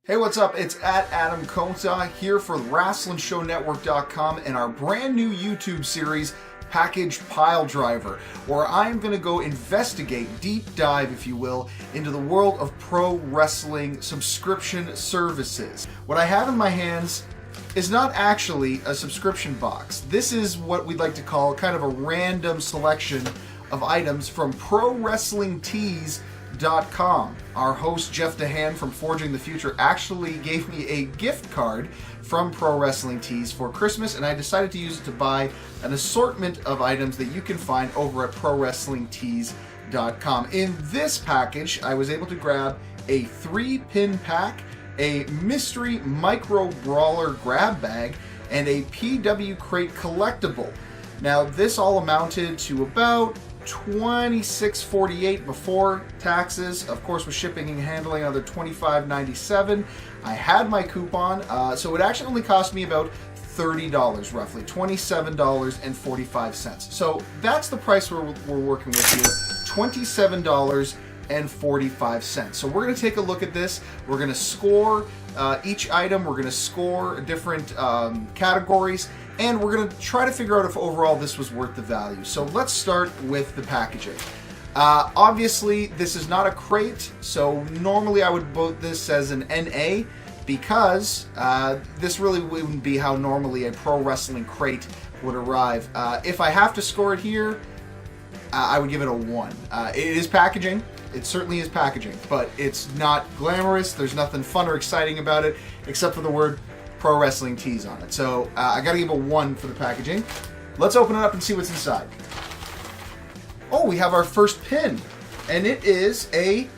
Hey, what's up? It's at Adam Kota here for WrestlingShowNetwork.com and our brand new YouTube series, Package Piledriver, where I'm going to go investigate, deep dive, if you will, into the world of pro wrestling subscription services. What I have in my hands is not actually a subscription box. This is what we'd like to call kind of a random selection of items from ProWrestlingTees.com. Our host Jeff DeHaan from Forging the Future actually gave me a gift card from Pro Wrestling Tees for Christmas, and I decided to use it to buy an assortment of items that you can find over at ProWrestlingTees.com. In this package, I was able to grab a 3-pin pack, a mystery micro brawler grab bag, and a PW crate collectible. Now, this all amounted to about $26.48 before taxes. Of course, with shipping and handling, another $25.97. I had my coupon, so it actually only cost me about $30 roughly, $27.45. So that's the price we're working with here, $27.45. So we're going to take a look at this. We're going to score each item. We're going to score different categories, and we're going to try to figure out if overall this was worth the value. So let's start with the packaging. Obviously, this is not a crate, so normally I would vote this as an NA because this really wouldn't be how normally a pro wrestling crate would arrive. If I have to score it here, I would give it a 1. It is packaging. It certainly is packaging, but it's not glamorous. There's nothing fun or exciting about it except for the word Pro Wrestling Tees on it. So I gotta give a 1 for the packaging. Let's open it up and see what's inside. Oh, we have our first pin, and it is it's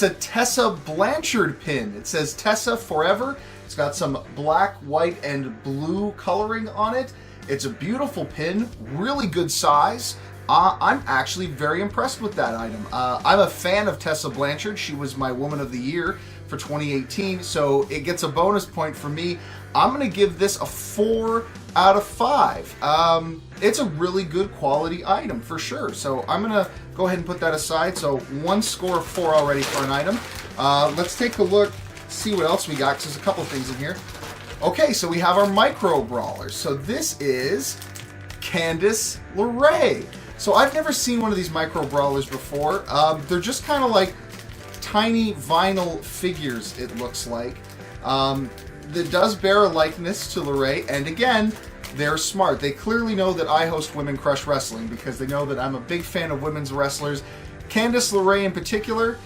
a Tessa Blanchard pin. It says Tessa Forever. It's got some black, white, and blue coloring on it. It's a beautiful pin, really good size. I'm actually very impressed with that item. I'm a fan of Tessa Blanchard. She was my Woman of the Year for 2018, so it gets a bonus point for me. I'm going to give this a 4 out of 5. It's a really good quality item for sure, so I'm going to go ahead and put that aside. So 1 score of 4 already for an item. Let's take a look, see what else we got, because there's a couple things in here. Okay, so we have our micro brawlers. So this is Candice LeRae. So I've never seen one of these micro brawlers before. They're just kind of like tiny vinyl figures, it looks like. That does bear a likeness to LeRae, and again, they're smart. They clearly know that I host Women Crush Wrestling because they know that I'm a big fan of women's wrestlers. Candice LeRae in particular,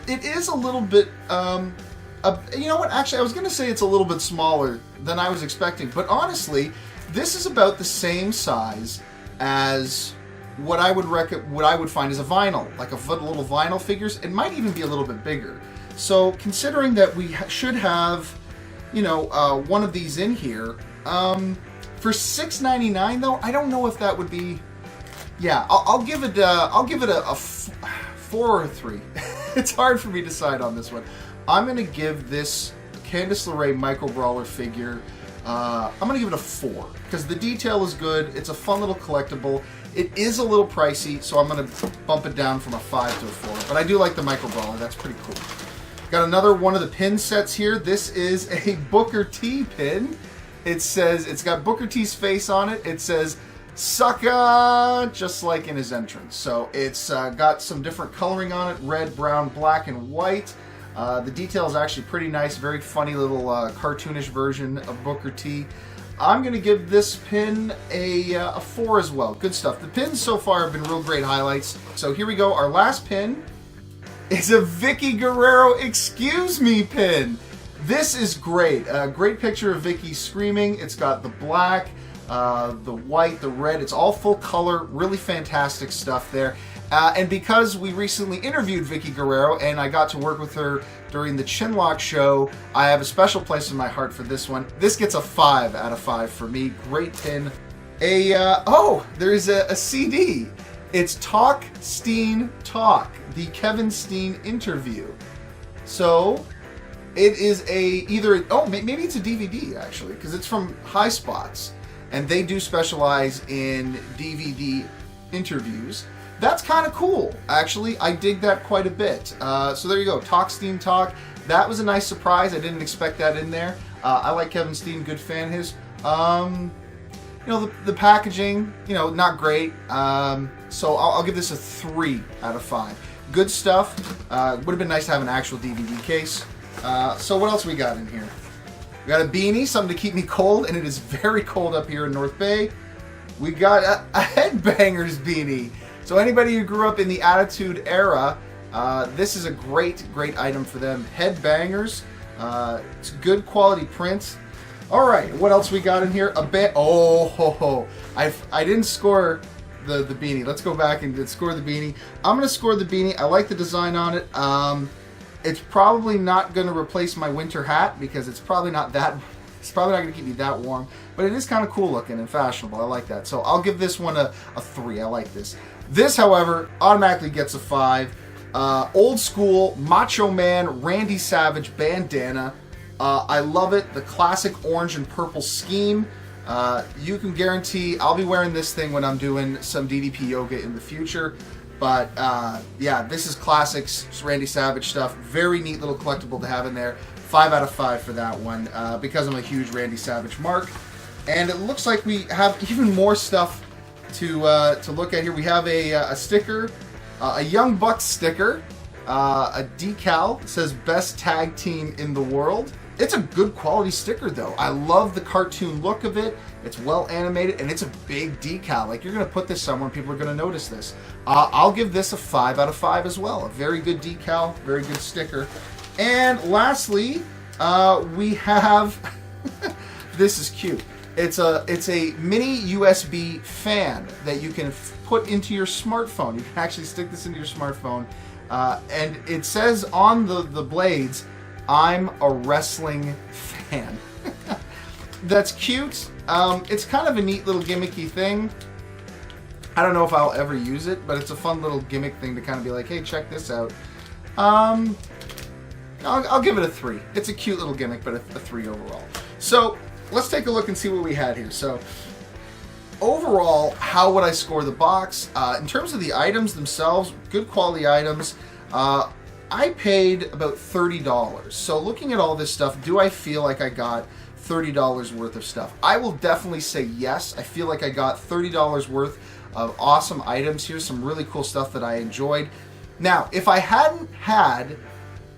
it is a little bit, you know what, actually I was going to say it's a little bit smaller than I was expecting, but honestly, this is about the same size as what I would find as a vinyl, like a little vinyl figures. It might even be a little bit bigger. So considering that we should have, you know, one of these in here, for $6.99 though, I don't know if that would be. Yeah, I'll give it a 4 or 3. It's hard for me to decide on this one. I'm gonna give this Candice LeRae Micro Brawler figure. I'm gonna give it a 4 because the detail is good. It's a fun little collectible. It is a little pricey, so I'm going to bump it down from a 5 to a 4. But I do like the Micro Brawler. That's pretty cool. Got another one of the pin sets here. This is a Booker T pin. It says, it's got Booker T's face on it. It says, "Sucka," just like in his entrance. So it's got some different coloring on it. Red, brown, black, and white. The detail is actually pretty nice. Very funny little cartoonish version of Booker T. I'm going to give this pin a 4 as well. Good stuff. The pins so far have been real great highlights. So here we go. Our last pin is a Vicky Guerrero Excuse Me pin. This is great. A great picture of Vicky screaming. It's got the black, the white, the red. It's all full color. Really fantastic stuff there. And because we recently interviewed Vicky Guerrero and I got to work with her during the Chinlock show, I have a special place in my heart for this one. This gets a 5 out of 5 for me. Great pin. There's a CD. It's Talk Steen Talk, the Kevin Steen interview. So it is maybe it's a DVD actually, because it's from High Spots, and they do specialize in DVD interviews. that's kind of cool, actually. I dig that quite a bit. So there you go, Talk Steam Talk. That was a nice surprise. I didn't expect that in there. I like Kevin Steen, good fan of his. You know, the packaging, you know, not great. So I'll give this a 3 out of 5. Good stuff. Would have been nice to have an actual DVD case. So what else we got in here? We got a beanie, something to keep me cold, and it is very cold up here in North Bay. We got a Headbangers beanie. So anybody who grew up in the Attitude Era, this is a great item for them. Headbangers. It's good quality print. All right, what else we got in here? I didn't score the beanie. Let's go back and score the beanie. I'm gonna score the beanie. I like the design on it. It's probably not gonna replace my winter hat because it's probably not gonna keep me that warm. But it is kind of cool looking and fashionable. I like that. So I'll give this one a 3. I like this. This, however, automatically gets a 5. Old school Macho Man Randy Savage bandana. I love it. The classic orange and purple scheme. You can guarantee I'll be wearing this thing when I'm doing some DDP yoga in the future. But yeah, this is classics, Randy Savage stuff. Very neat little collectible to have in there. 5 out of 5 for that one because I'm a huge Randy Savage mark. And it looks like we have even more stuff to look at here. We have a sticker, a Young Bucks sticker, a decal that says Best Tag Team in the World. It's a good quality sticker though. I love the cartoon look of it. It's well animated and it's a big decal. Like you're gonna put this somewhere and people are gonna notice this. I'll give this a 5 out of 5 as well. A very good decal, very good sticker. And lastly, we have, this is cute. It's a mini USB fan that you can put into your smartphone. You can actually stick this into your smartphone. And it says on the blades, I'm a wrestling fan. That's cute. It's kind of a neat little gimmicky thing. I don't know if I'll ever use it, but it's a fun little gimmick thing to kind of be like, hey, check this out. I'll give it a 3. It's a cute little gimmick, but a 3 overall. So let's take a look and see what we had here. So overall, how would I score the box? In terms of the items themselves, good quality items. I paid about $30. So looking at all this stuff, do I feel like I got $30 worth of stuff? I will definitely say yes. I feel like I got $30 worth of awesome items here. Some really cool stuff that I enjoyed. Now, if I hadn't had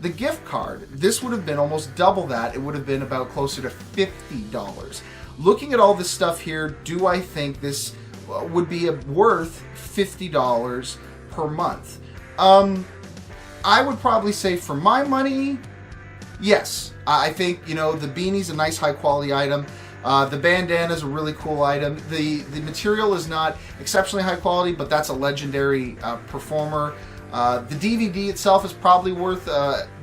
the gift card, this would have been almost double that. It would have been about closer to $50. Looking at all this stuff here, do I think this would be worth $50 per month? I would probably say for my money, yes. I think, you know, the beanie's a nice high quality item. The bandana is a really cool item. The material is not exceptionally high quality, but that's a legendary performer. The DVD itself is probably worth,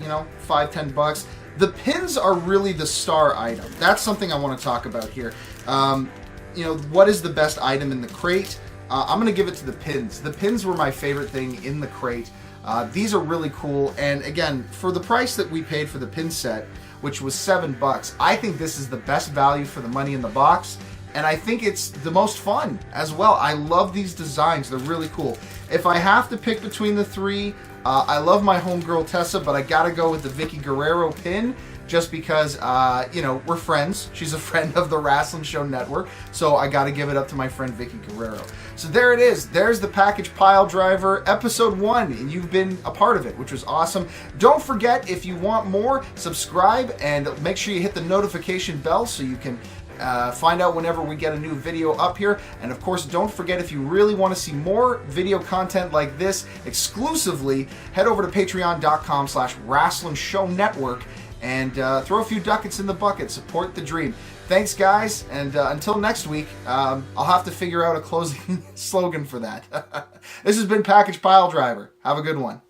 you know, $5-10. The pins are really the star item. That's something I want to talk about here. You know, what is the best item in the crate? I'm going to give it to the pins. The pins were my favorite thing in the crate. These are really cool, and again, for the price that we paid for the pin set, which was $7, I think this is the best value for the money in the box, and I think it's the most fun as well. I love these designs. They're really cool. If I have to pick between the 3, I love my homegirl Tessa, but I gotta go with the Vicky Guerrero pin, just because, you know, we're friends. She's a friend of the Wrestling Show Network, so I gotta give it up to my friend Vicky Guerrero. So there it is. There's the Package Piledriver Episode 1, and you've been a part of it, which was awesome. Don't forget, if you want more, subscribe, and make sure you hit the notification bell so you can find out whenever we get a new video up here. And of course, don't forget, if you really want to see more video content like this exclusively, head over to patreon.com/WrestlingShowNetwork and throw a few ducats in the bucket. Support the dream. Thanks, guys, and until next week, I'll have to figure out a closing slogan for that. This has been Package Piledriver. Have a good one.